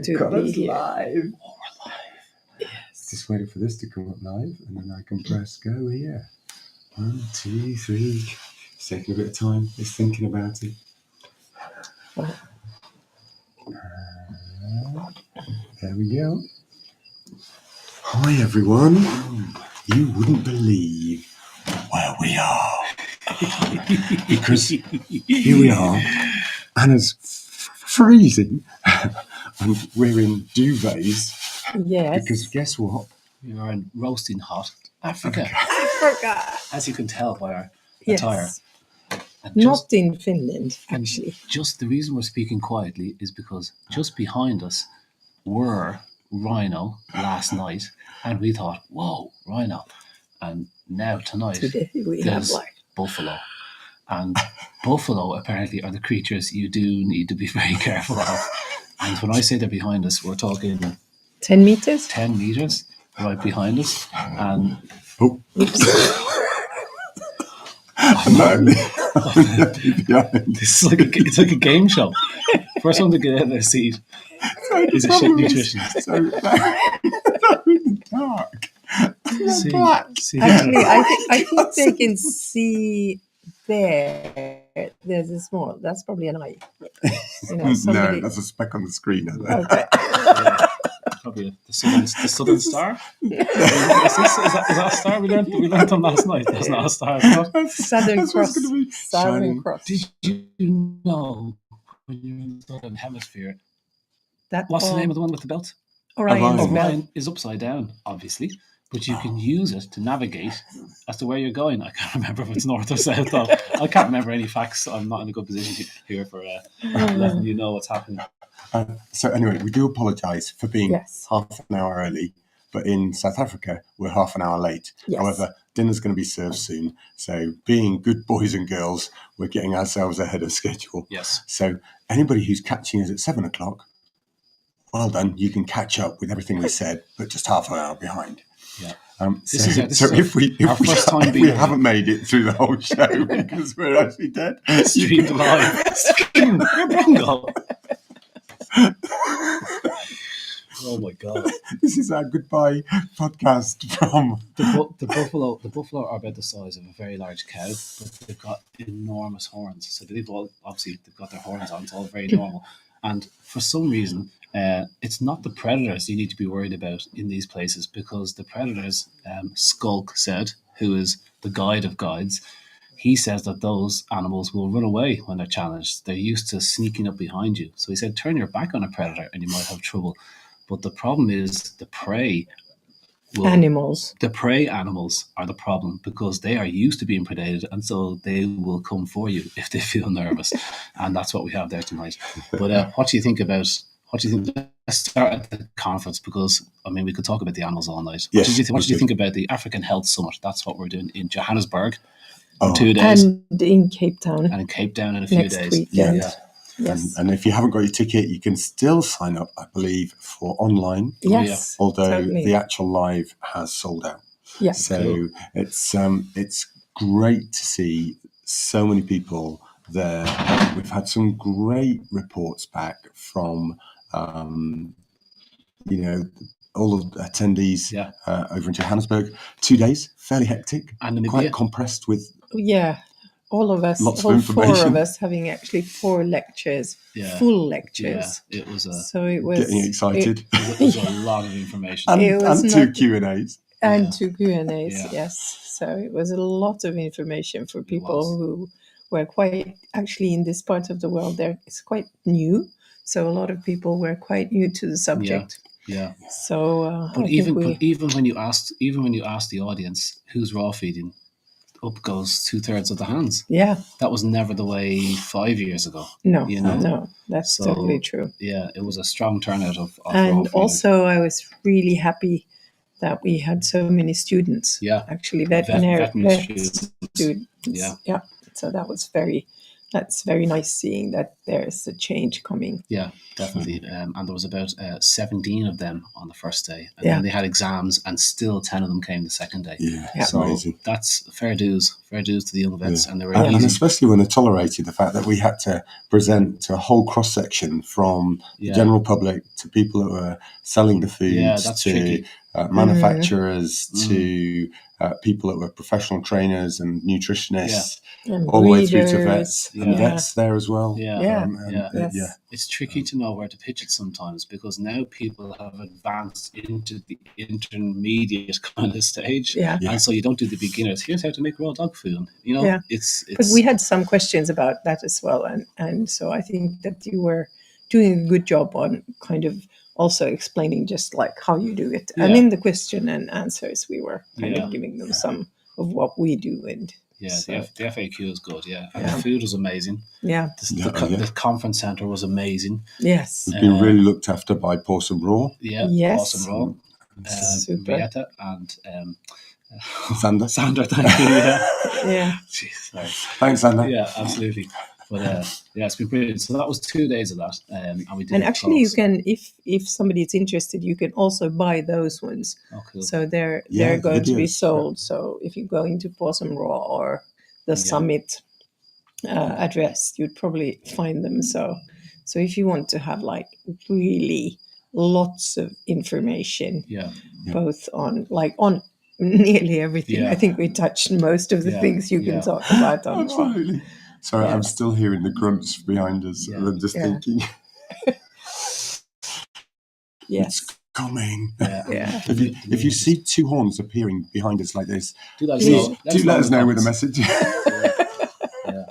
to be here. Live. Oh, we're live. Yes. Just waiting for this to come up live, and then I can press go here. 1, 2, 3. It's taking a bit of time. It's thinking about it. There we go. Hi everyone. You wouldn't believe where we are. Because here we are. Anna's freezing. And we're in duvets. Yes. Because guess what? We are in roasting hot Africa. As you can tell by our attire. Not in Finland, actually. Just the reason we're speaking quietly is because just behind us were rhino last night, and we thought, whoa, rhino. And now today we have buffalo. And buffalo apparently are the creatures you do need to be very careful of. And when I say they're behind us, we're talking 10 meters? 10 meters right behind us. And it's like a game show. First one to get out of their seat is a shit nutritionist. So they're in the dark. Actually, I think they can see there. There's a small. That's probably an eye. No, that's a speck on the screen. Okay. Probably the Southern Star. Is that a star? We learned them last night. That's not a star. Southern Cross. Southern Cross. Did you know when you're in the Southern Hemisphere? What's the name of the one with the belt? Orion is upside down, obviously, but you can use it to navigate as to where you're going. I can't remember if it's north or south. I can't remember any facts. I'm not in a good position here for letting you know what's happening. So anyway, we do apologise for being half an hour early, but in South Africa, we're half an hour late. Yes. However, dinner's going to be served soon. So being good boys and girls, we're getting ourselves ahead of schedule. Yes. So anybody who's catching us at 7 o'clock, well done. You can catch up with everything we said, but just half an hour behind. Yeah. If we haven't made it through the whole show because we're actually dead, streamed live. Oh my God! This is our goodbye podcast from the buffalo. The buffalo are about the size of a very large cow, but they've got enormous horns. So they've got their horns on. It's all very normal. And for some reason, it's not the predators you need to be worried about in these places, because the predators, Skulk said, who is the guide of guides, he says that those animals will run away when they're challenged. They're used to sneaking up behind you. So he said, turn your back on a predator and you might have trouble. But the problem is the prey animals. The prey animals are the problem, because they are used to being predated, and so they will come for you if they feel nervous. And that's what we have there tonight. But what do you think? Let's start at the conference, because we could talk about the animals all night. Yes, what did you think about the African Health Summit? That's what we're doing in Johannesburg for 2 days. And in Cape Town. And in Cape Town in a few days. Weekend. Yeah. Yes. And if you haven't got your ticket, you can still sign up, I believe, for online. Yes. Although the actual live has sold out. Yes. So it's great to see so many people there. We've had some great reports back from all of the attendees over in Johannesburg. 2 days, fairly hectic, and quite compressed with. All of us, all 4 of us, having actually 4 lectures, full lectures. Yeah, it was getting excited. It was a lot of information, and 2 Q&As. And 2 Q&As, yes. So it was a lot of information for people who were quite actually in this part of the world. It's quite new, so a lot of people were quite new to the subject. Yeah. So, but even when you asked the audience who's raw feeding, up goes 2/3 of the hands. Yeah. That was never the way 5 years ago. No, that's totally true. Yeah, it was a strong turnout of and also I was really happy that we had so many students. Yeah. Actually, veterinary students. Yeah. So that was very, that's very nice seeing that there's a change coming. Yeah, definitely. And there was about 17 of them on the first day. And Yeah. then they had exams and still 10 of them came the second day. Yeah, Yeah. it's So amazing. that's fair dues to the young vets. Yeah. And they were And easy. especially when they tolerated the fact that we had to present to a whole cross section from the general public to people that were selling the foods Yeah, that's to tricky. manufacturers to people that were professional trainers and nutritionists, And all the way through to breeders. vets and Yeah. vets there as well. Yeah. Yeah. And Yes. It's tricky to know where to pitch it sometimes because now people have advanced into the intermediate kind of stage. Yeah. Yeah. And so you don't do the beginners. Here's how to make raw dog food. You know, Yeah. it's But we had some questions about that as well. And so I think that you were doing a good job on kind of also explaining just like how you do it. And Yeah. in the question and answers, we were kind Yeah. of giving them some of what we do. And yeah, so, the FAQ is good. Yeah, and Yeah. the food was amazing. yeah. The conference center was amazing. Yes. We've been really looked after by Pawson Raw, Yeah, Yes. awesome role. Super. Rieta and Sander. Sandra, thank you. Yeah. Yeah. Jeez, sorry. Thanks, Sander. Yeah, absolutely. But yeah, it's been brilliant. So that was 2 days of that, and we did. And actually, you talks. can, if somebody is interested, you can also buy those ones. Oh, cool. So they're Yeah, going to be videos. sold. So if you go into Possum Raw or the Summit address, you'd probably find them. So if you want to have like really lots of information, Yeah, both on nearly everything. Yeah. I think we touched most of the Yeah, things you yeah. can talk about on Raw. Absolutely. Sorry, Yeah. I'm still hearing the grunts behind us. Yeah. And I'm just Yeah. thinking, Yes. it's coming. yeah. Yeah. If you see two horns appearing behind us like this, Do let us please know. do let us know with a comments. message. Yeah.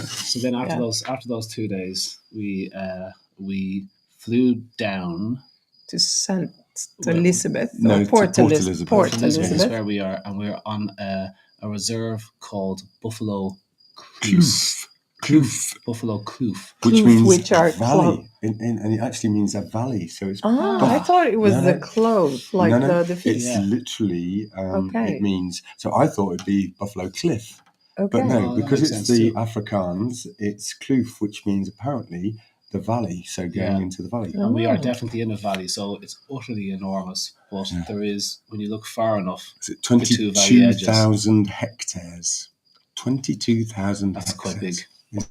So then after Yeah. those 2 days, we flew down. To St. Well, Elizabeth, no, or to Port Port Elizabeth. Elizabeth. Port So this is Elizabeth. where we are, and we're on a reserve called Buffalo Kloof. Buffalo Kloof. Which Kloof, means which are valley, and it actually means a valley. So it's I thought it was No, the no. clove, like no, the it's fish. Yeah. literally Okay. it means. So I thought it'd be Buffalo Cliff, Okay. but no, Oh, that because makes it's sense the too. Afrikaans, it's Kloof, which means apparently the valley. So going Yeah. into the valley. And we are Oh. definitely in a valley, so it's utterly enormous. But Yeah. there is, when you look far enough, Is it The two valley edges. 22,000 hectares? 22,000 that's hectares. quite big.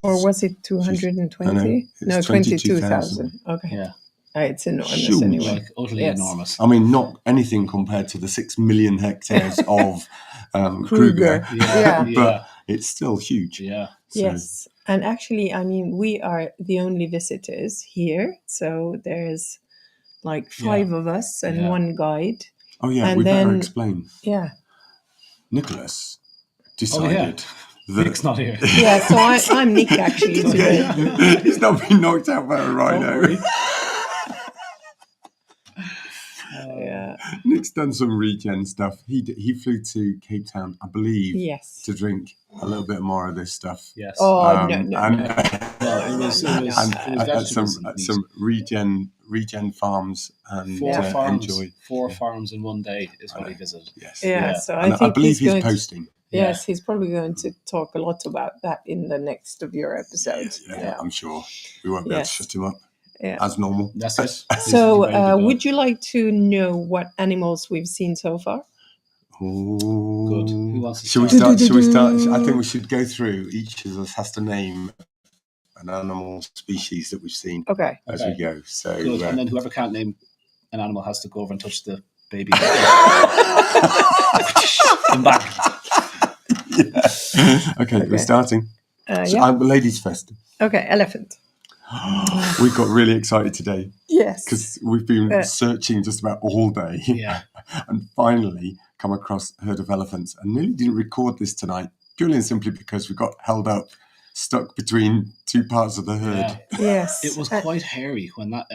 Or was it 220? it's No, 22,000. 22,000. Okay. Yeah, It's enormous Huge. anyway. like utterly Yes. enormous. I mean, not anything compared to the 6 million hectares of Kruger. Kruger, Yeah. but it's still huge. Yeah. So, Yes. And actually, I mean, we are the only visitors here. So there's like 5 of us and Yeah. one guide. Oh yeah, And we better then- explain. Yeah. Nicholas Oh, decided Nick's not here. Yeah. So I'm Nick actually today. that he's not been knocked out by a Don't rhino. worry. Yeah. Nick's done some regen stuff. He flew to Cape Town, I believe, Yes. to drink a little bit more of this stuff. Yes. Oh, no. and Well, it was at vegetables and at meat. some regen farms and Four farms. enjoy. 4 farms in one day is what he visited. Yes, Yeah. Yeah. So and I think believe he's going to, posting. yes, he's probably going to talk a lot about that in the next of your episodes. Yeah, I'm sure we won't be able to Yes. shut him up Yeah. as normal. That's it. So, He's ready to go. would you like to know what animals we've seen so far? Oh, Good. Who wants to Should we start? start? Should we start? I think we should go through. Each of us has to name an animal species that we've seen Okay. as Okay. we go. So, Good. And then whoever can't name an animal has to go over and touch the baby. Come back. okay, we're Okay. starting. So Yeah. ladies first. Okay. Elephant. We got really excited today Yes. because we've been searching just about all day Yeah. and finally come across a herd of elephants and nearly didn't record this tonight purely and simply because we got held up, stuck between two parts of the herd. Yeah. Yes. It was quite hairy when that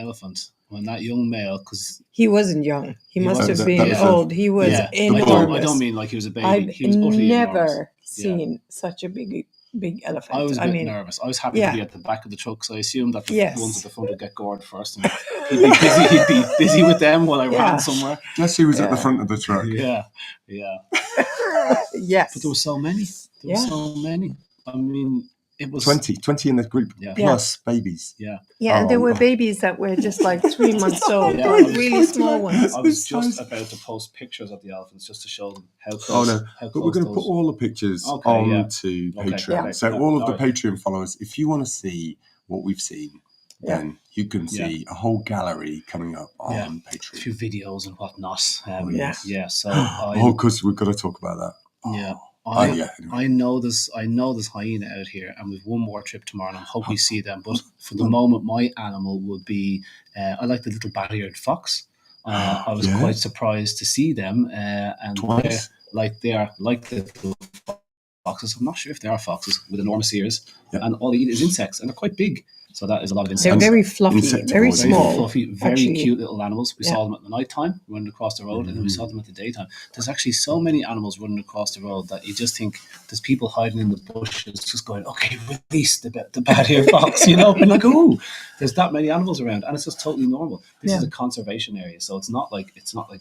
young male, because He wasn't young. He must wasn't. have That been was old. He was yeah, enormous. I don't mean like he was a baby. I've He was utterly never enormous. seen such a big elephant. I was a bit nervous. I was happy Yeah. to be at the back of the truck, so I assumed that the Yes. ones at the front would get gored first, and he'd be busy with them while I Yeah. ran somewhere. Guess who was at the Yeah. front of the truck? Yeah. Yes. But there were so many. There were Yeah. so many. I mean, It was 20 in the group, Yeah. plus babies. Yeah. Yeah, and there Oh, were oh. babies that were just like 3 months old, Yeah, really small ones. I was It's just so- about to post pictures of the elephants just to show them how Oh close. no! How But we're close going to put those. all the pictures Okay, yeah. onto Okay, Patreon. okay, So yeah, all of the alright. Patreon followers, if you want to see what we've seen, Yeah. then you can see a whole gallery coming up on A Patreon. few videos and whatnot. yes. Yeah. So Oh, because we've got to talk about that. yeah. Anyway. I know this hyena out here, and we've one more trip tomorrow, and I hope we see them. But for the moment, my animal would be I like the little bat-eared fox. I was quite surprised to see them, and Twice. they are like the little foxes. I'm not sure if they are foxes with enormous ears, Yeah. and all they eat is insects, and they're quite big. So that is a lot of They're insects. very fluffy, Insectivores, very yeah. Very small. fluffy, very actually. cute little animals. We Yeah. saw them at the night time, running across the road, and then we saw them at the daytime. There's actually so many animals running across the road that you just think there's people hiding in the bushes, just going, "Okay, release the bat-eared fox," you know, and like, "Oh, there's that many animals around," and it's just totally normal. This is a conservation area, so it's not like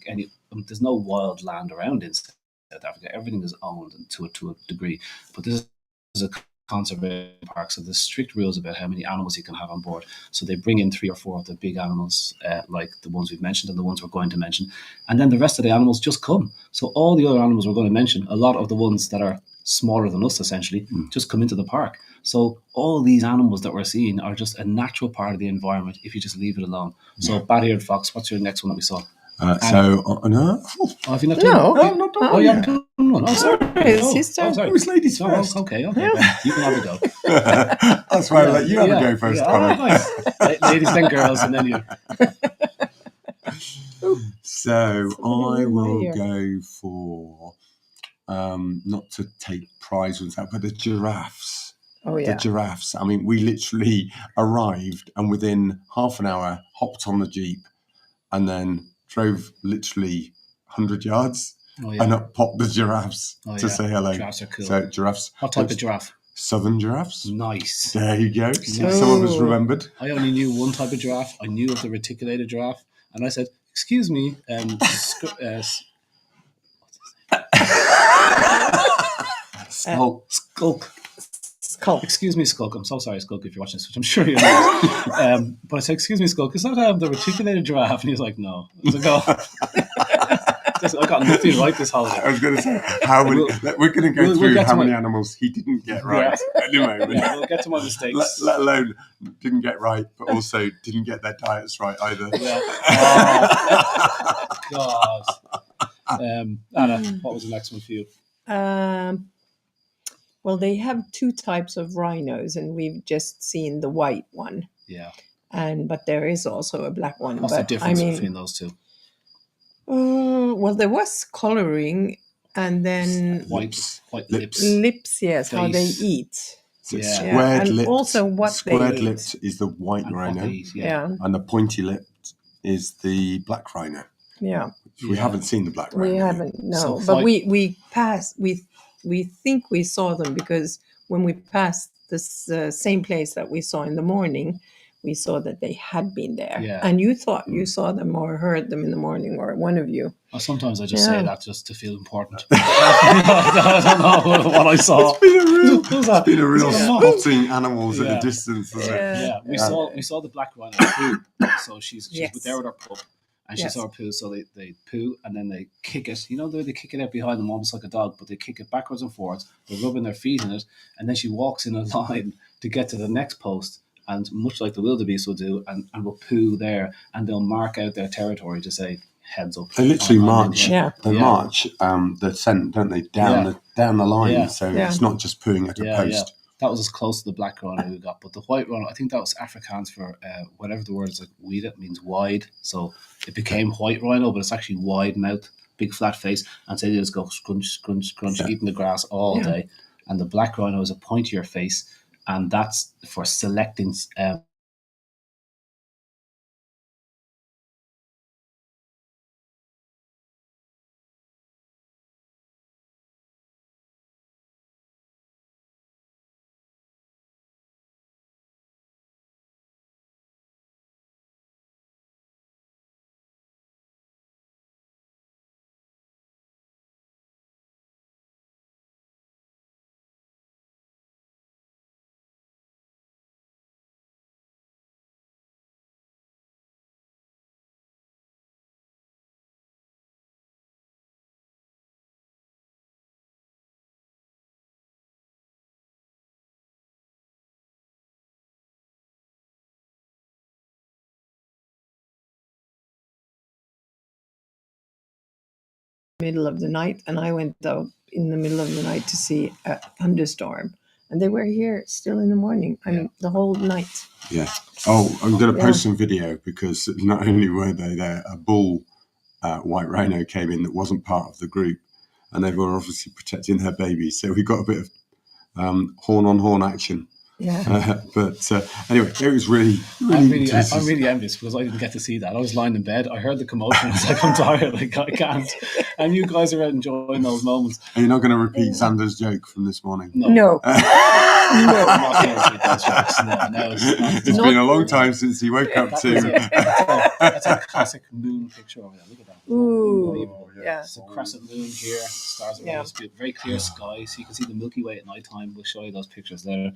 any. There's no wild land around in South Africa. Everything is owned to a degree, but this is a conservation park, so there's strict rules about how many animals you can have on board. So they bring in 3 or 4 of the big animals, like the ones we've mentioned and the ones we're going to mention, and then the rest of the animals just come. So all the other animals we're going to mention, a lot of the ones that are smaller than us essentially, just come into the park. So all these animals that we're seeing are just a natural part of the environment if you just leave it alone. So bat-eared fox, what's your next one that we saw? No. Oh, have you not done No. No, not done Oh, you yet. haven't done one. Oh, sorry. It's his turn. sorry. It was ladies Oh, first. okay. You can have a go. That's why I let you have a go first, Colin. Nice. Ladies, then girls, and then you. So Somebody I in my will ear. go for not to take prize ones out, but the giraffes. Oh, The yeah. giraffes. I mean, we literally arrived and within half an hour hopped on the Jeep and then drove literally 100 yards Oh, yeah. and up popped the giraffes Oh, to yeah. say hello. Giraffes are cool. So giraffes. What type of giraffe? Southern giraffes. Nice. There you go. See, Nice. some of us remembered. I only knew one type of giraffe. I knew of the reticulated giraffe, and I said, "Excuse me, Skulk. Skulk. Skull. Excuse me, Skulk. I'm so sorry, Skulk, if you're watching this, which I'm sure you're not. But I said, "Excuse me, Skulk, is that the reticulated giraffe?" And he's like, "No." I was like, "Oh." I got nothing right this holiday. I was going to say, we're going to go we'll through get how to many my- animals he didn't get right at the moment. Yeah, we'll get to my mistakes. Let alone didn't get right, but also didn't get their diets right either. Yeah. Oh, God. Anna, what was the next one for you? Well, they have 2 types of rhinos, and we've just seen the white one. Yeah. But there is also a black one. What's the difference between those two? Well, there was coloring, and then White lips. lips. Yes, how they Face. eat. So Yeah. squared And lipped. also what they squared eat. lipped is the white And rhino, puppies, Yeah, and the pointy lipped is the black rhino. yeah. We Yeah. haven't seen the black rhino. We yet. haven't, no. So But fight- we passed. We think we saw them because when we passed this same place that we saw in the morning, we saw that they had been there. Yeah. And you thought you saw them or heard them in the morning, or one of you. Sometimes I just Yeah. say that just to feel important. I don't know what I saw. It's been a real Yeah. spotting animals at Yeah. a distance, isn't it? Yeah. Yeah, we saw the black rhino poo. So she's Yes. there with her pup, and she Yes. saw her poo. So they poo and then they kick it. You know, they kick it out behind them almost like a dog, but they kick it backwards and forwards. They're rubbing their feet in it, and then she walks in a line to get to the next post. And much like the wildebeest will do, and will poo there, and they'll mark out their territory to say heads up. They literally I'm in march. here. Yeah. They Yeah. march the scent, don't they? Yeah. Down the line. Yeah. So Yeah. it's not just pooing at a post. That was as close to the black rhino we got. But the white rhino, I think that was Afrikaans for whatever the word is, like weed, it means wide. So it became white rhino, but it's actually wide mouth, big flat face. And so they just go scrunch, scrunch, scrunch, eating the grass all Yeah. day. And the black rhino is a pointier face. And that's for selecting middle of the night, and I went out in the middle of the night to see a thunderstorm, and they were here still in the morning. I mean, the whole night. Yeah. Oh, I'm going to post some video, because not only were they there, a bull white rhino came in that wasn't part of the group, and they were obviously protecting their babies. So we got a bit of horn on horn action. Yeah. But anyway, it was really I'm really envious, because I didn't get to see that. I was lying in bed. I heard the commotion. I was like, I'm tired. Like, I can't. And you guys are out enjoying those moments. And you're not going to repeat Xander's joke from this morning? No. I'm not going to repeat those jokes. No, it's been a long time since he woke up to. That's a classic moon picture over there. Look at that. Ooh. Yeah. It's a crescent moon here. Stars around us. Very clear sky, so you can see the Milky Way at night time. We'll show you those pictures later.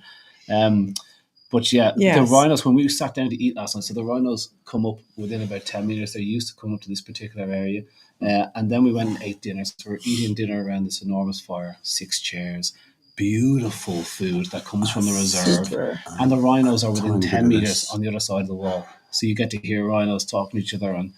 But the rhinos, when we sat down to eat last night, so the rhinos come up within about 10 meters. They're used to come up to this particular area. And then we went and ate dinner. So we're eating dinner around this enormous fire, 6 chairs, beautiful food that comes from the reserve. Super. And the rhinos are within 10 meters on the other side of the wall. So you get to hear rhinos talking to each other and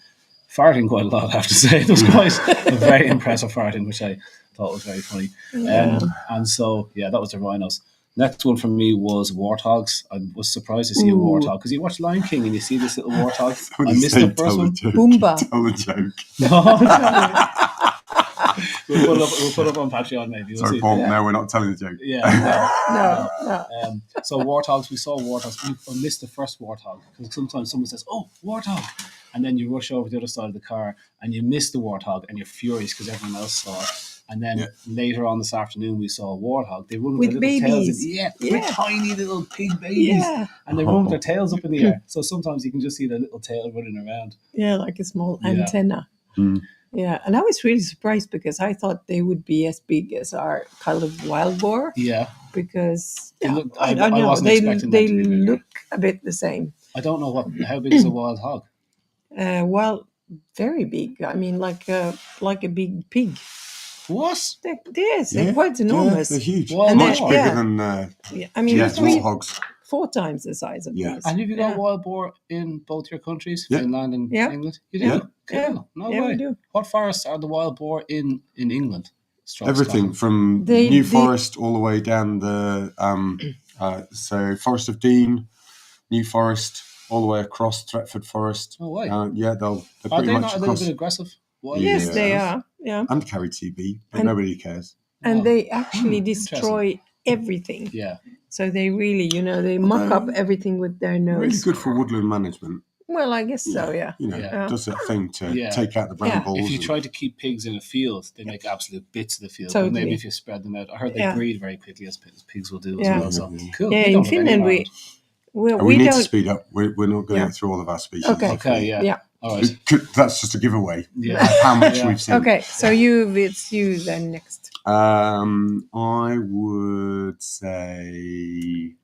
farting quite a lot, I have to say. It was quite a very impressive farting, which I thought was very funny. And so, that was the rhinos. Next one for me was warthogs. I was surprised to see a warthog, because you watch Lion King and you see this little warthog. I missed the first one. Boomba. Tell the joke. We'll put up on Patreon maybe. Sorry, Paul. No, we're not telling the joke. No. So warthogs, we saw warthogs. We missed the first warthog, because sometimes someone says, "Oh, warthog," and then you rush over to the other side of the car and you miss the warthog and you're furious because everyone else saw it. And then later on this afternoon, we saw a warthog. They run with their little babies. tails. With tiny little pig babies. Yeah. And they run with their tails up in the air. So sometimes you can just see their little tail running around. Yeah, like a small antenna. Yeah, and I was really surprised, because I thought they would be as big as our kind of wild boar. Yeah. Because I wasn't expecting they them to be bigger. look a bit the same. I don't know how big is a wild hog? Well, very big. I mean, like a big pig. What? They're quite enormous. They're huge. Wild Much boar. bigger than I mean, warthogs. 4 times the size of these. And have you got wild boar in both your countries, Yeah. Finland and England? You do? Yeah. Cool. No way. We do. What forests are the wild boar in England? Everything from New Forest all the way down the so Forest of Dean, New Forest, all the way across Thetford Forest. Oh, way. They're Are pretty they much not a little across. bit aggressive? Wild Yes, boars? they are. Yeah. And carry TB, but And- nobody cares. And Wow. they actually destroy everything. Yeah. So they really, they muck up everything with their nose. Really good for woodland management. Well, I guess so, yeah. Does that thing to take out the brambles. If you try to keep pigs in a field, they make absolute bits of the field. Totally. But maybe if you spread them out, I heard they breed very quickly, as pigs will do as Yeah. well. So cool. Yeah, We in don't have any Finland, around. we need to don't. speed up. We're not going to get through all of our species. Okay, yeah. Yeah. All right. That's just a giveaway. Yeah. How much we've seen. Okay, so it's you then next. I would say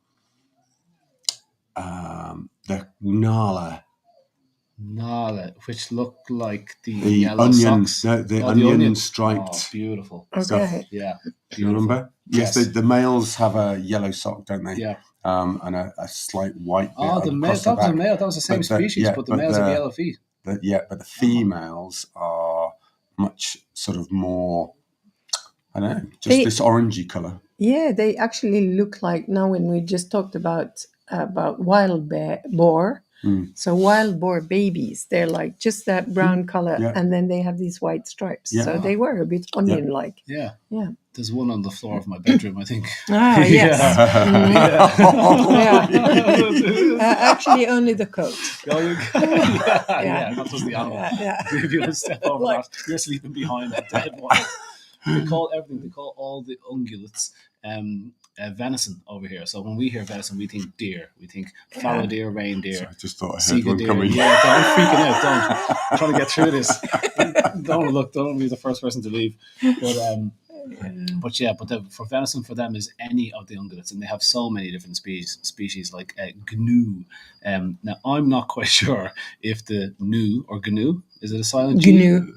the Nala. Nala, which look like the The yellow onion, socks. the Oh, onion striped Oh, beautiful. stuff. Okay. Yeah. Do you remember? Yes, Yes. the males have a yellow sock, don't they? Yeah. And a slight white bit Oh, the male. across That the was a back. male. That was the same But the- species, yeah, but the but males have the- yellow feet. But the females are much sort of more, I don't know, just They- this orangey colour. Yeah, they actually look like, now when we just talked about wild boar. So wild boar babies, they're like just that brown color, Yeah. and then they have these white stripes. Yeah. So they were a bit onion-like. Yeah. Yeah. There's one on the floor of my bedroom, I think. Ah, yes. Yeah. Actually, only the coat. Oh, yeah, not just the animal. Yeah. If you step over Like- that, you're sleeping behind a dead one. They call everything. They call all the ungulates venison over here. So when we hear venison, we think deer. We think fallow deer, reindeer. So I just thought I heard Seagull one deer. coming. Yeah, don't freaking out. Don't. I'm trying to get through this. Don't be the first person to leave. But for venison, for them is any of the ungulates, and they have so many different species like gnu. Now I'm not quite sure if the gnu or gnu, is it a silent G? Gnu.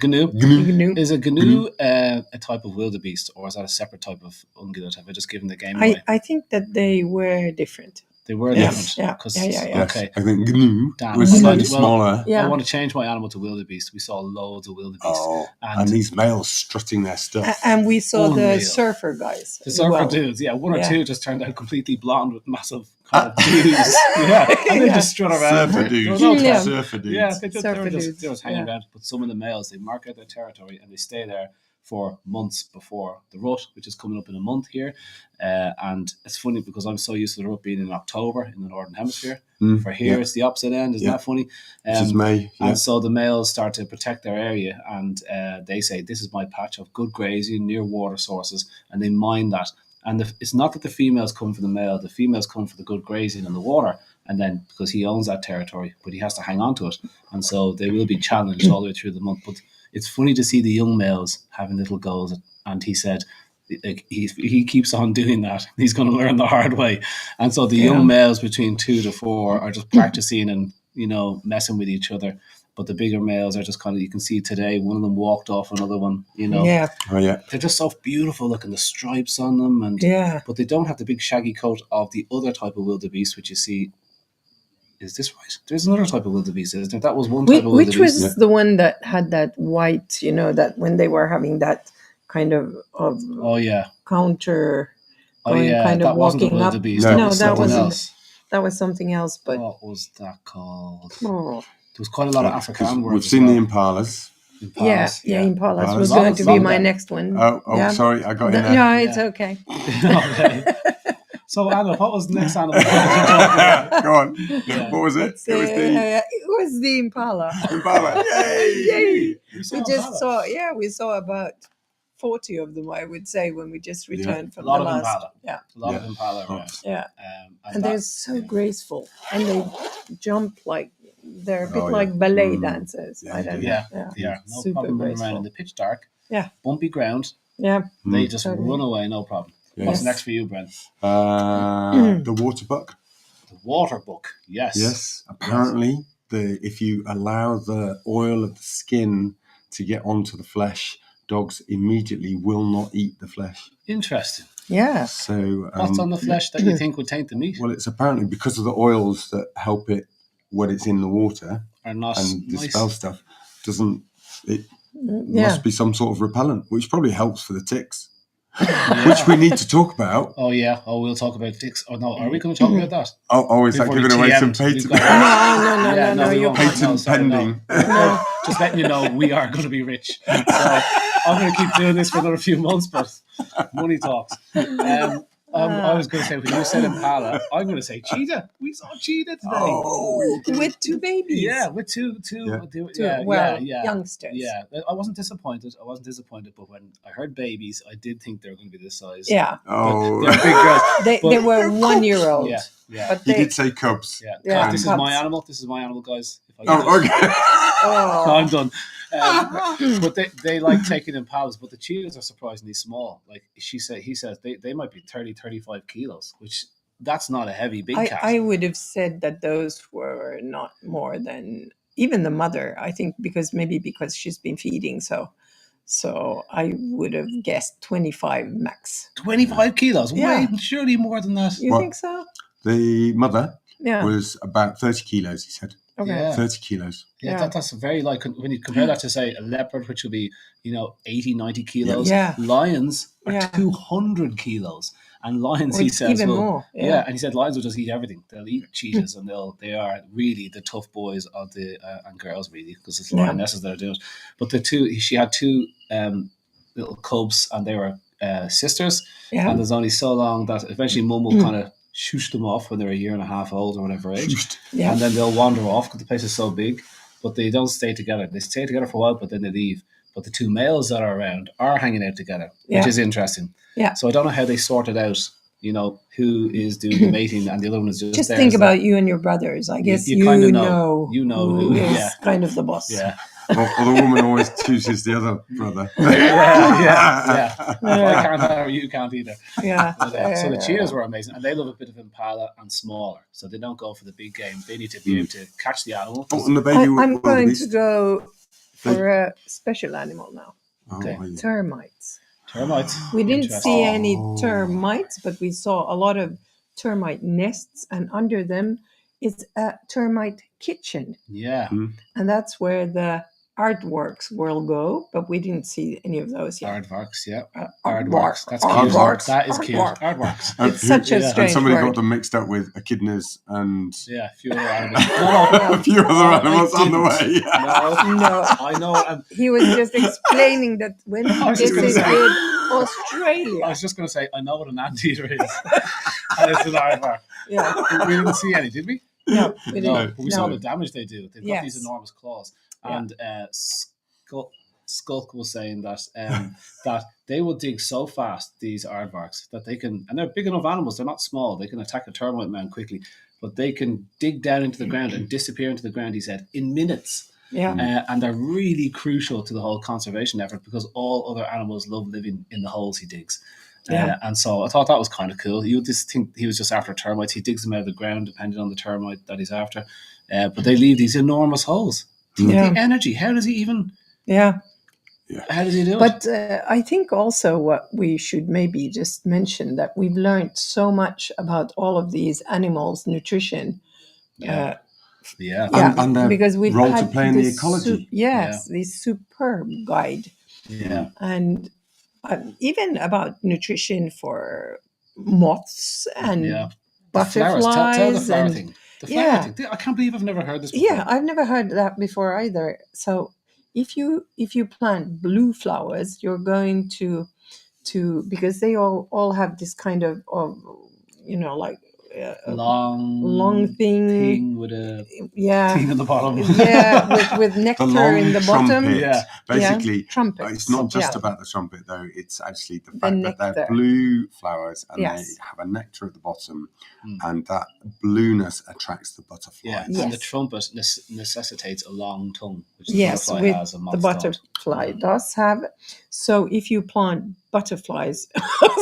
Is a gnu a type of wildebeest, or is that a separate type of ungulate? Have I just given the game away? I think that they were different. They were Yes. different. 'Cause- Yes. Okay. I think GNU Damn. was Well, slightly well, smaller. Yeah. I want to change my animal to wildebeest. We saw loads of wildebeest. Oh, and And- these males strutting their stuff. And we saw the Unreal. surfer guys. The as surfer well. dudes, one or Yeah. two just turned out completely blonde with massive kind of dudes. And they Yeah. just strut around. Surfer There dudes. was no Yeah. test. Surfer dudes. Yeah, they Surfer were dudes, just hanging yeah. around. But some of the males, they mark out their territory and they stay there for months before the rut, which is coming up in a month here. And it's funny because I'm so used to the rut being in October in the Northern Hemisphere. For here, it's the opposite end. Isn't that funny? This is May. Yeah. And so the males start to protect their area, and they say, this is my patch of good grazing near water sources, and they mind that. And it's not that the females come for the male, the females come for the good grazing and the water, and then because he owns that territory, but he has to hang on to it. And so they will be challenged all the way through the month. But it's funny to see the young males having little goals, and he said, like, he keeps on doing that. He's going to learn the hard way. And so the young males between 2 to 4 are just practicing and, messing with each other. But the bigger males are just kind of, you can see today, one of them walked off another one, Yeah. Oh, yeah. They're just so beautiful, looking the stripes on them. And but they don't have the big shaggy coat of the other type of wildebeest, which you see. Is this right? There's another type of wildebeest, isn't there? That was one type of wildebeest. Which was the one that had that white, that when they were having that kind of Oh, yeah. counter Oh, going, yeah. kind of That wasn't a walking up. wildebeest. No, No, that something wasn't. else. That was something else. But What was that called? oh, There was quite a lot of African words. We've seen the impalas. Impalas, Impalas Impalas. was Lot going of- to lot be of my them. next one. Oh, sorry, I got in there. No, it's Yeah. okay. Okay. So, Anna, what was the next animal? Go on. Yeah. What was it? It's, It was the the impala. impala. Yay! Yay! We saw We just impala. we saw about 40 of them, I would say, when we just returned A from lot the of last. impala. Yeah, A lot of Yeah. impala around. yeah. And And that- they're so graceful, and they jump like they're a bit Oh, yeah. like ballet Mm. dancers. Yeah, I don't know. Yeah, Yeah, they are. No super problem running around graceful. in the pitch dark. Yeah. Bumpy ground. Yeah, They just Totally. run away, no problem. Yes. What's next for you, Brent? The water buck. The water book. Yes. Yes. Apparently, if you allow the oil of the skin to get onto the flesh, dogs immediately will not eat the flesh. Interesting. yeah. So, What's on the flesh that you think would taint the meat? well, it's apparently because of the oils that help it when it's in the water Or not and nice? dispel stuff. It Yeah. must be some sort of repellent, which probably helps for the ticks, which we need to talk about. Oh, yeah. Oh, we'll talk about ticks. Oh, no. Are we going to talk about that? Oh, is that We've giving already away some TM'd. We've patent? got- No, Yeah, no, we you won't. can't. Patent No, sorry, no. pending. No. Just letting you know, we are going to be rich. So I'm going to keep doing this for another few months, but money talks. I was going to say, when you said impala, I'm going to say cheetah. We saw cheetah today. Oh, With two babies. Yeah, with two, Yeah. Youngsters. Yeah, I wasn't disappointed. But when I heard babies, I did think they were going to be this size. Yeah. But oh. they're big girls. They But- were 1 year old. Yeah, yeah. But He they, did say cubs. Yeah, Yeah, this is cubs. my animal. This is my animal, guys. If I Oh, get this- okay. oh, I'm done. But they like taking impalas, but the cheetahs are surprisingly small. Like he says they might be 30, 35 kilos, which that's not a heavy big cat. I would have said that those were not more than even the mother. I think because she's been feeding, so I would have guessed 25 max. 25 kilos? Yeah. Way, surely more than that. You What? think so? The mother Yeah. was about 30 kilos, he said. Okay. Yeah. 30 kilos. Yeah, Yeah. that's very like when you compare that to say a leopard, which would be 80, 90 kilos. Yeah. Lions are Yeah. 200 kilos, and lions Or he it's says even will, more. Yeah. And he said lions will just eat everything. They'll eat cheetahs, and they are really the tough boys of the and girls really because it's Yeah. lionesses that are doing it. But she had two little cubs, and they were sisters. Yeah. And there's only so long that eventually mum will kind of shoosh them off when they're a year and a half old or whatever age. Yeah. And then they'll wander off because the place is so big, but they don't stay together. They stay together for a while, but then they leave. But the two males that are around are hanging out together, which Yeah. is interesting. Yeah. So I don't know how they sort it out, who is doing the mating and the other one is just there. think So about you and your brothers. I guess you you, kinda know. know. You know who who, is yeah. kind of the boss. Yeah. Or the woman always chooses the other brother. yeah. If I can't have her, you can't either. Yeah. So the cheetahs were amazing, and they love a bit of impala and smaller, so they don't go for the big game. They need to be able to catch the animal. Oh, and the baby I'm going to wildebeest. go for a special animal now. Oh, Okay. are you? Termites. Termites. We didn't Interesting. see any Oh. termites, but we saw a lot of termite nests, and under them is a termite kitchen. Yeah. And that's where the artworks will go, but we didn't see any of those yet. Aardvarks, yeah. Aardvark. That's cute. Aardvarks. That is cute. Aardvark. Aardvarks. It's such a And strange somebody word. got them mixed up with echidnas and Yeah, a few other animals. No, a few other animals on the didn't. way. No. I know. He was just explaining that when he was just gonna visited say- Australia. I was just going to say, I know what an anteater is. And it's an aardvark. Yeah. We didn't see any, did we? No, we No, didn't. but we saw the damage they do. They've got Yes. these enormous claws. Yeah. And Skulk was saying that that they will dig so fast, these aardvarks, that they can, and they're big enough animals, they're not small, they can attack a termite mound quickly, but they can dig down into the ground and disappear into the ground, he said, in minutes. Yeah. And they're really crucial to the whole conservation effort because all other animals love living in the holes he digs. Yeah. And so I thought that was kind of cool. You would just think he was just after termites. He digs them out of the ground depending on the termite that he's after. But they leave these enormous holes. Yeah. The energy. How does he even... Yeah. How does he do it? But I think also what we should maybe just mention that we've learned so much about all of these animals' nutrition. Yeah. And their because we've role to had play in the this ecology. this superb guide. Yeah. And even about nutrition for moths and butterflies. Tell the flower and thing. The flower thing. I can't believe I've never heard this before. yeah, I've never heard that before either. So if you plant blue flowers, you're going to because they all have this kind of like long thing with a yeah thing on the bottom. yeah with nectar The long in the trumpet. bottom. Yeah. Basically, trumpet. it's not just Yeah. about the trumpet, though. It's actually the fact that they're nectar. blue flowers and Yes. they have a nectar at the bottom, and that blueness attracts the butterfly. Yeah, Yes. and the trumpet necessitates a long tongue, which the Yes, butterfly with has and the moths butterfly don't. does have. So if you plant butterflies,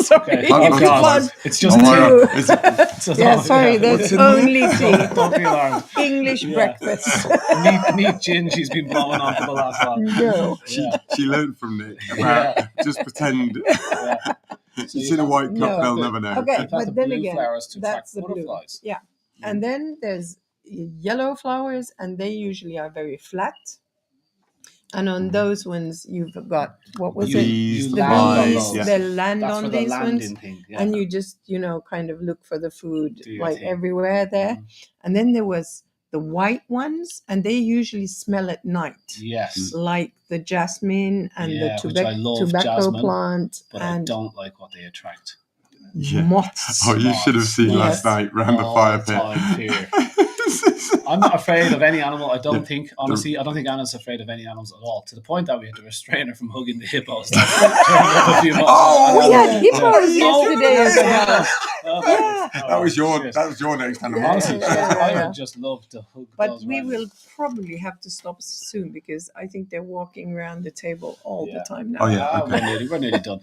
sorry, Okay. if Oh, you God. plant It's just Oh, wow. blue. Is it- Yeah, sorry, there's What's in there? only tea. Don't be alarmed. English Yeah. breakfast. Neat gin she's been blowing on for the last while. No. Yeah. she learned from Nick about just pretend. Yeah. She's in a white No. cup, they'll never know. Okay, You plant the but then blue again, flowers to that's attract the blue. butterflies. Yeah, and then there's yellow flowers, and they usually are very flat. And on those ones, you've got what was it? Bees, You The land on bees. those. They land That's on for the these landing ones. thing. Yeah. And you just kind of look for the food Do your like thing. everywhere there. Mhm. And then there was the white ones, and they usually smell at night, Yes. like the jasmine and Yeah, the which I love tobacco jasmine, plant But I and don't like what they attract. Yeah. moths. Oh, you should have seen Yes. last night round the All fire time pit. fear. I'm not afraid of any animal. I don't think, honestly, I don't think Anna's afraid of any animals at all. To the point that we had to restrain her from hugging the hippos. Oh, We had hippos Yeah. yesterday as well. That was your next animal. Honestly, Yeah. I would just love to hug But those we rabbits. will probably have to stop soon because I think they're walking around the table all the time now. Oh, yeah. Ah, Okay. we're nearly done.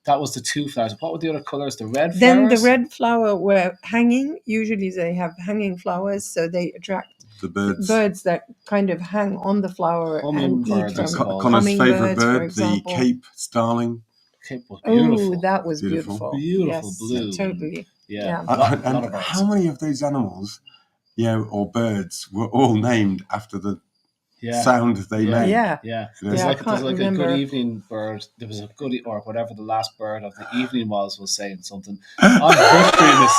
That was the two flowers. What were the other colours? The red Then the flowers? red flower were hanging. Usually they have hanging flowers, so they attract The birds. birds that kind of hang on the flower and Hummingbirds eat are from called. Connor's favourite hummingbirds, for bird, the example. Cape Starling. Cape was beautiful. Oh, that was Beautiful. beautiful. Beautiful Yes, blue. totally. Yeah. Yeah. A lot And of birds. how many of those animals, or birds, were all named after the Yeah. sound they Yeah. made? Yeah. Yeah, You know? there's Yeah, I like can't a remember. good evening bird. There was a good or whatever the last bird of the evening was saying something. I'm butchering this.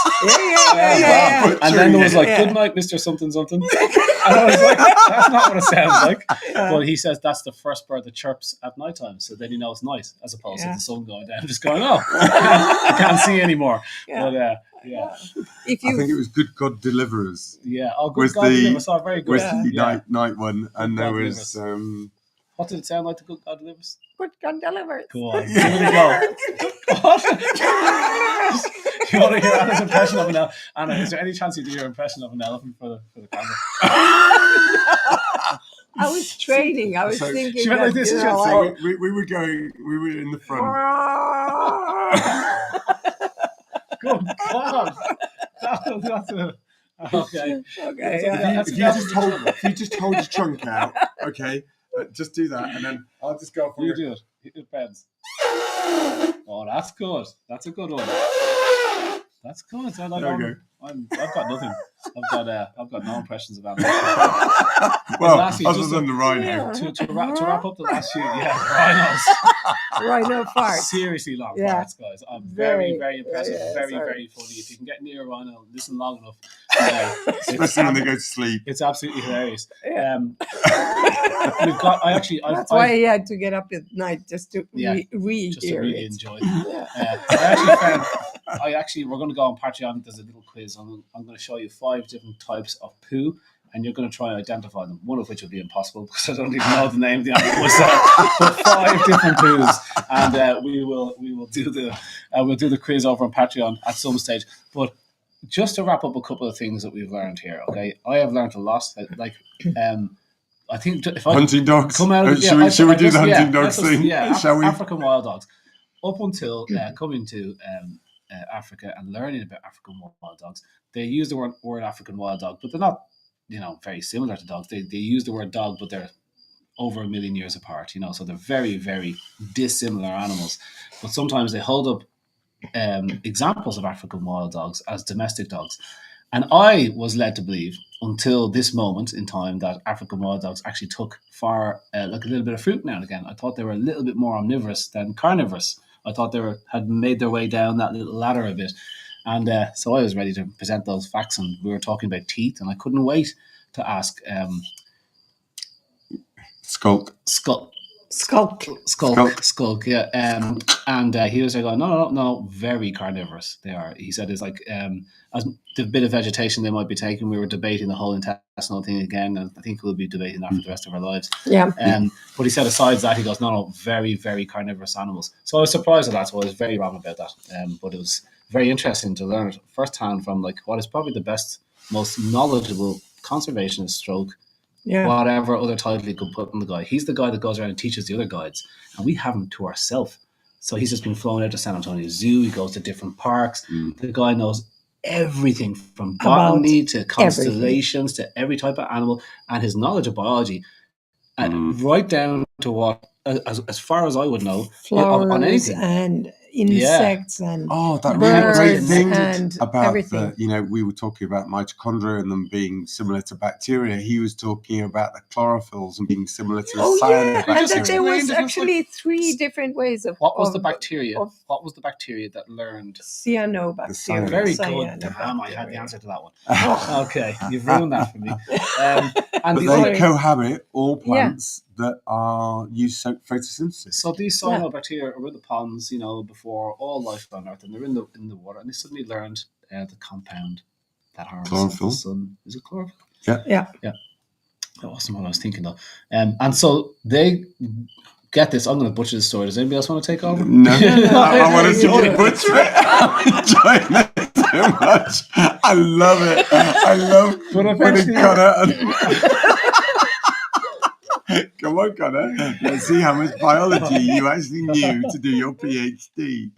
Yeah. And then there was like, Yeah. "Good night, Mr. Something Something," and I was like, "That's not what it sounds like." Yeah. But he says that's the first bird that chirps at night time, so then you know it's night, as opposed to Yeah. the sun going down, just going, "Oh, I can't see anymore." Yeah. But yeah, If I think you it was Good God Deliverers. yeah. Oh, good Was God, the- deliver. So very good. Was Yeah. the night one, and Good there God was What did it sound like? The Good God delivers. Good God delivers. Go on, give it a go. What? You want to hear Anna's impression of an elephant? Anna, is there any chance you do your impression of an elephant for the camera? I was training. I was So thinking she went that, like this, you she know, went so we were going. We were in the front. Good God. That's a... Okay. Okay, If yeah. That's If a you devil. just hold your trunk out, okay, just do that, and then I'll just go for You it. do it. It depends. Oh, that's good. That's a good one. That's good. There we go. I've got nothing. I've got no impressions of animals. Well, Lastly, other just than the rhino. Yeah. To wrap up the last few, rhinos. Rhino farts. Seriously long Yeah. farts, guys. I'm very, Very, very impressive. yeah, very, sorry. very funny. If you can get near a rhino, listen long enough. Especially when they go to sleep. It's absolutely hilarious. Yeah. We've got. That's why he had to get up at night just to just to re-hear really it. enjoy it. Yeah. We're going to go on Patreon. There's a little quiz. I'm going to show you 5 different types of poo, and you're going to try and identify them. One of which will be impossible because I don't even know the name of the animal myself. But 5 different poos, and we will do the quiz over on Patreon at some stage. But just to wrap up a couple of things that we've learned here, okay? I have learned a lot. I think if I hunting dogs. come out of, Should we do the hunting dogs thing? Shall we? African wild dogs. Up until coming to Africa and learning about African wild dogs, they use the word African wild dog, but they're not, very similar to dogs. They use the word dog, but they're over 1 million years apart. So they're very, very dissimilar animals. But sometimes they hold up examples of African wild dogs as domestic dogs. And I was led to believe until this moment in time that African wild dogs actually took far, like a little bit of fruit now and again. I thought they were a little bit more omnivorous than carnivorous. I thought they had made their way down that little ladder a bit. And so I was ready to present those facts, and we were talking about teeth, and I couldn't wait to ask Skulk, yeah. And he was like, no, very carnivorous they are. He said it's like as the bit of vegetation they might be taking. We were debating the whole intestinal thing again, and I think we'll be debating that for the rest of our lives. Yeah. But he said aside that, he goes, no, very, very carnivorous animals. So I was surprised at that, so I was very wrong about that. But it was very interesting to learn it firsthand from like what is probably the best, most knowledgeable conservationist stroke whatever other title he could put on the guy. He's the guy that goes around and teaches the other guides, and we have him to ourselves. So he's just been flown out to San Antonio Zoo. He goes to different parks. The guy knows everything from botany to constellations to every type of animal, and his knowledge of biology, and right down to what, as far as I would know, flowers on anything. And insects and that birds really great thing and about everything. we were talking about mitochondria and them being similar to bacteria. He was talking about the chlorophylls and being similar to the cyanobacteria. And that there was actually 3 different ways of what was the bacteria that learned cyanobacteria. Very good. Damn, I had the answer to that one. Okay, you've ruined that for me. But they cohabit all plants that are used for photosynthesis. So these cyanobacteria are in the ponds, before all life on Earth, and they're in the water, and they suddenly learned the compound that harms the sun. Is it chlorophyll? Yeah. That wasn't what I was thinking of. And so they get this. I'm going to butcher this story. Does anybody else want to take over? No. I want to see you butcher it. I'm enjoying it so much. I love it. I love putting Connor. Come on, Connor. Let's see how much biology you actually knew to do your PhD.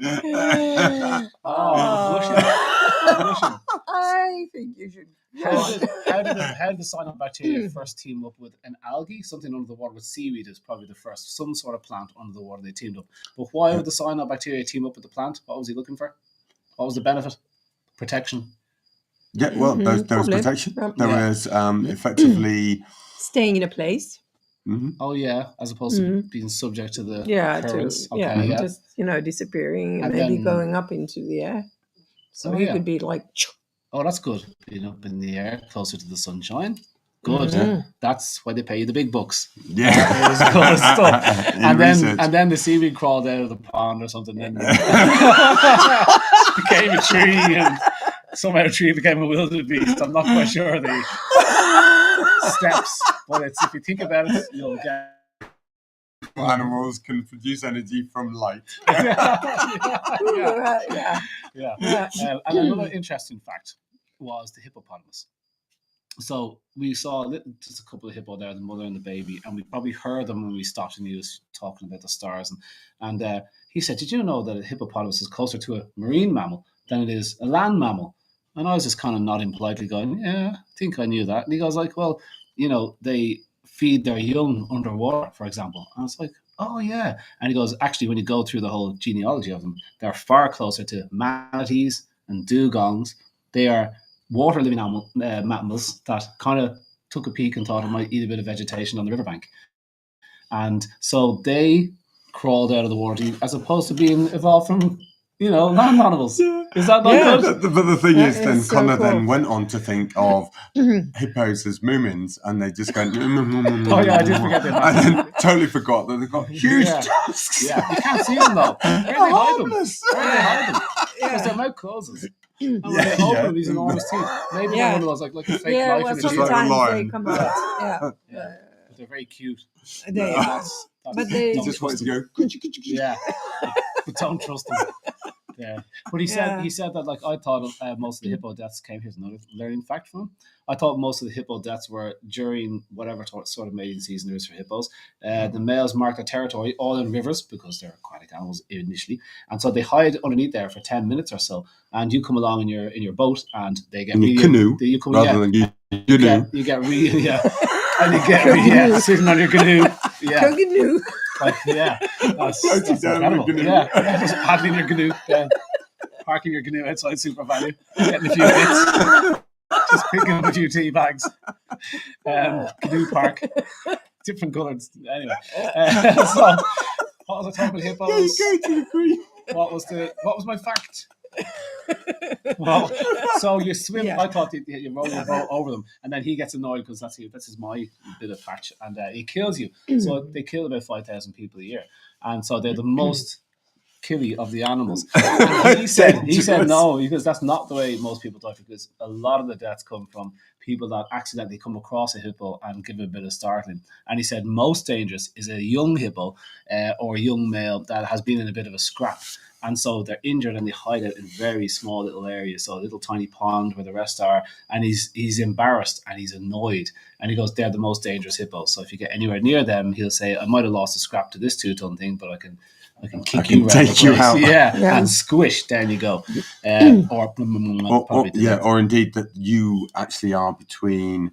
I think you should. How did the cyanobacteria first team up with an algae? Something under the water with seaweed is probably the first. Some sort of plant under the water they teamed up. But why would the cyanobacteria team up with the plant? What was he looking for? What was the benefit? Protection. Yeah, well, there was protection. There was effectively staying in a place. Mm-hmm. Oh yeah, as opposed to being subject to the currents. Just disappearing and maybe going up into the air. So he could be like. Oh, that's good. Being up in the air, closer to the sunshine. Good. Mm-hmm. That's why they pay you the big bucks. Yeah, that was good stuff. and then the seaweed crawled out of the pond or something. Then became a tree, and somehow a tree became a wildebeest. I'm not quite sure the steps, but if you think about it, you'll get. Animals can produce energy from light. And another interesting fact was the hippopotamus. So we saw just a couple of hippo there, the mother and the baby, and we probably heard them when we stopped and he was talking about the stars. And he said, did you know that a hippopotamus is closer to a marine mammal than it is a land mammal? And I was just kind of nodding politely going, yeah, I think I knew that. And he goes like, well, they feed their young underwater, for example. And I was like, oh yeah. And he goes, actually, when you go through the whole genealogy of them, they're far closer to manatees and dugongs. They are water living mammals that kind of took a peek and thought it might eat a bit of vegetation on the riverbank. And so they crawled out of the water as opposed to being evolved from, land animals. Is that not good? But the thing is, then so Connor cool. then went on to think of hippos as moomins, and they just go. Oh yeah, I did forget that. And then totally forgot that they've got huge tusks. Yeah, you can't see them though. Where do they hide them? Harmless. Because their mouth closes. And when they open these enormous teeth, maybe they're one of those like a fake knife in the just teeth. like a sometimes lion. they come out. But they're very cute. They But are. that's But they- don't Just trust wanted to them. go. Yeah, but don't trust them. Yeah, but he said that like I thought most of the hippo deaths came. Here's another learning fact from him. I thought most of the hippo deaths were during whatever sort of mating season there is for hippos. The males mark their territory all in rivers because they're aquatic animals initially, and so they hide underneath there for 10 minutes or so. And you come along in your boat, and they get In your canoe, rather than you canoe. You get really and you get sitting on your canoe. Yeah. Canoe. Like, that's Floating down in your incredible. canoe. Yeah, just paddling your canoe down, parking your canoe outside Super Value, getting a few bits, just picking up a few tea bags. Canoe park, different colours. Anyway, so what was I talking about hippos? Yeah, you go to the green. What was my fact? Well, so you swim. Yeah. I thought you roll your boat over them, and then he gets annoyed because this is my bit of patch, and he kills you. So they kill about 5,000 people a year, and so they're the most killy of the animals. And he said no, because that's not the way most people die. Because a lot of the deaths come from people that accidentally come across a hippo and give it a bit of startling. And he said most dangerous is a young hippo or a young male that has been in a bit of a scrap. And so they're injured and they hide out in very small little areas. So a little tiny pond where the rest are. And he's embarrassed and he's annoyed. And he goes, they're the most dangerous hippos. So if you get anywhere near them, he'll say, I might have lost a scrap to this 2-ton thing, but I can kick you around the place. out. Yeah, and squish, down you go. Or indeed that you actually are between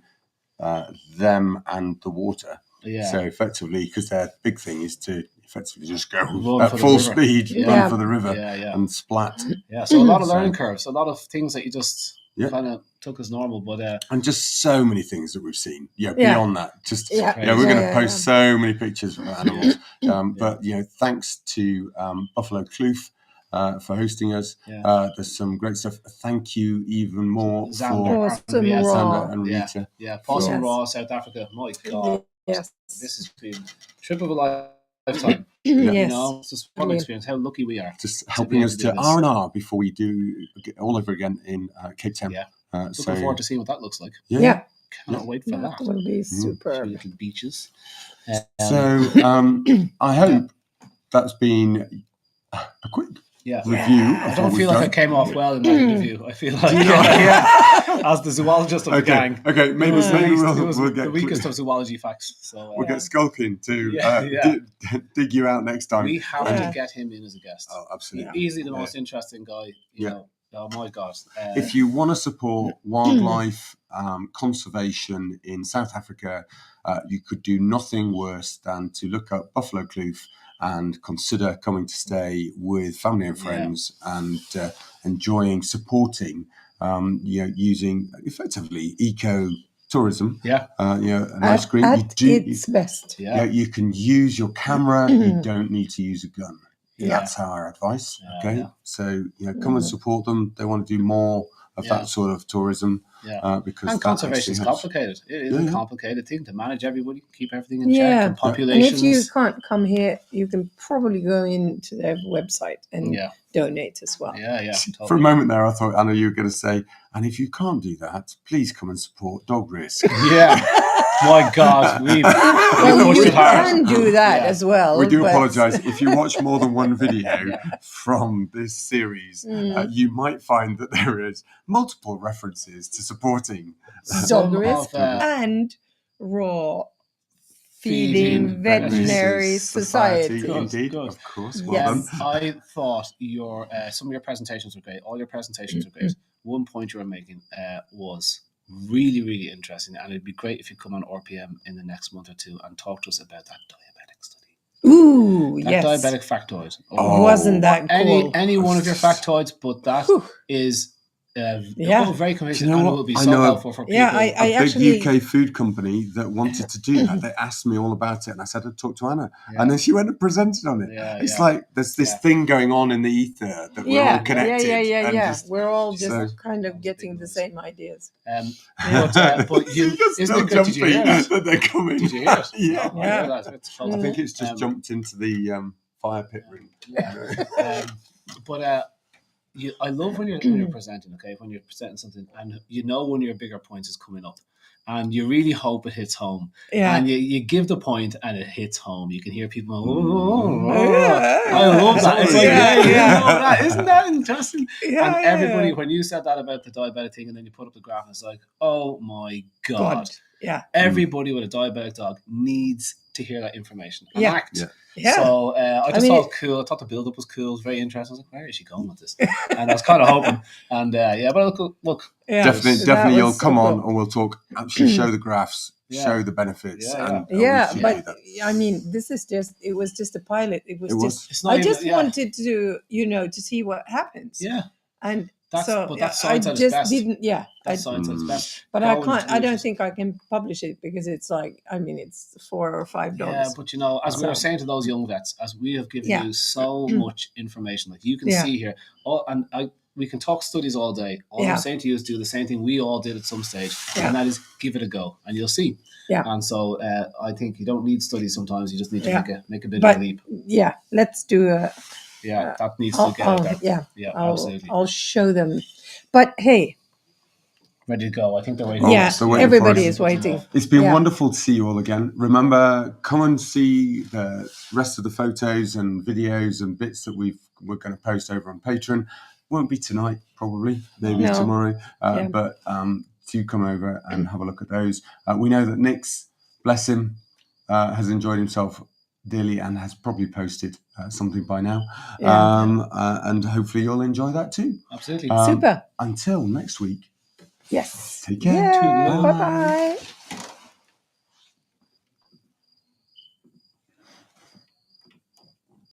them and the water. Yeah. So effectively, because their big thing is to effectively just go Run at for the full river. speed, Yeah. run for the river, Yeah. and splat. Yeah, so a lot of learning curves, a lot of things that you just Yeah. kind of took as normal, but And just so many things that we've seen. Beyond that, just we're going to post so many pictures of animals. But thanks to Buffalo Kloof for hosting us. There's some great stuff. Thank you even more for Xander and Rita. Yeah, Possum Raw, South Africa. My God, Yes. this has been a trip of a lifetime. Yes. It's just what an experience. How lucky we are. Just helping us to R&R before we do all over again in Cape Town. Yeah. Looking forward to seeing what that looks like. Yeah. Cannot wait for that. That will be super. Little beaches. So I hope that's been a quick review. I don't feel like I came off well in that interview. I feel like as the zoologist of the gang. Okay, maybe we'll get the weakest of zoology facts. So we'll get Skulkin to dig you out next time. We have to get him in as a guest. Oh, absolutely. Easily the most interesting guy. You know. Oh my God! If you want to support wildlife conservation in South Africa, you could do nothing worse than to look up Buffalo Kloof and consider coming to stay with family and friends and supporting, using effectively eco-tourism. An ice cream. Its best. You can use your camera. You don't need to use a gun. That's our advice. So come and support them. They want to do more of that sort of tourism. Because conservation is complicated. It is a complicated thing to manage everybody, keep everything in check, and populations. And if you can't come here, you can probably go into their website and donate as well. Totally. For a moment there, I thought, Anna, you were going to say, and if you can't do that, please come and support Dog Risk. My God, we you can do that as well. We do apologise. If you watch more than one video from this series, you might find that there is multiple references to supporting Dog Risk and Raw Feeding Veterinary Society. Indeed, good. Of course. Well done. I thought some of your presentations were great. All your presentations were great. One point you were making was really, really interesting, and it'd be great if you come on RPM in the next month or two and talk to us about that diabetic study. Ooh, That yes. diabetic factoid. Wasn't that cool? Any one of your factoids, but that is Yeah. very convincing, Do you know and it what? will be I so know helpful for people. Yeah, I a big actually UK food company that wanted to do that. They asked me all about it, and I said I'd talk to Anna, Yeah. and then she went and presented on it. Yeah, It's yeah. like there's this thing going on in the ether that we're all connected. and just- We're all just so- kind of getting the same ideas. But you, You're isn't still it good? Did you hear jumpy that? they're coming. Did you hear it? Yeah. Oh, I hear that. It's close. I think it's just jumped into the fire pit ring. Yeah. But I love when you're presenting. Okay, when you're presenting something, and you know when your bigger points is coming up, and you really hope it hits home. Yeah. And you give the point, and it hits home. You can hear people going, I love that. It's like, that. Isn't that interesting? Yeah, And everybody, when you said that about the diabetic thing, and then you put up the graph, it's like, oh my God. Yeah. Everybody with a diabetic dog needs to hear that information and act. Yeah. So I thought it was cool. I thought the build-up was cool. It was very interesting. I was like, where is she going with this? And I was kind of hoping. And but look. Yeah, definitely you'll come on and we'll talk, actually show the graphs, show the benefits. But I mean, it was just a pilot. It was I just wanted to, to see what happens. Yeah. And that's I just didn't. Yeah, that's science at its best. But I can't. I don't think I can publish it because it's like, I mean, it's $4 or $5. Yeah, but as we were saying to those young vets, as we have given you so much information, like you can see here, we can talk studies all day. All I'm saying to you is do the same thing we all did at some stage, and that is give it a go, and you'll see. Yeah. And so I think you don't need studies sometimes. You just need to make a bit of a leap. Yeah, let's do a. Yeah, that needs to get out there. Yeah, absolutely. I'll show them. But hey. Ready to go. I think they're waiting. Yeah, everybody is waiting. It's been wonderful to see you all again. Remember, come and see the rest of the photos and videos and bits that we're going to post over on Patreon. Won't be tonight, probably, maybe tomorrow. But do come over and have a look at those. We know that Nick's, bless him, has enjoyed himself dearly and has probably posted something by now. And hopefully you'll enjoy that too. Absolutely. Super. Until next week. Yes. Take care. Yeah, bye-bye.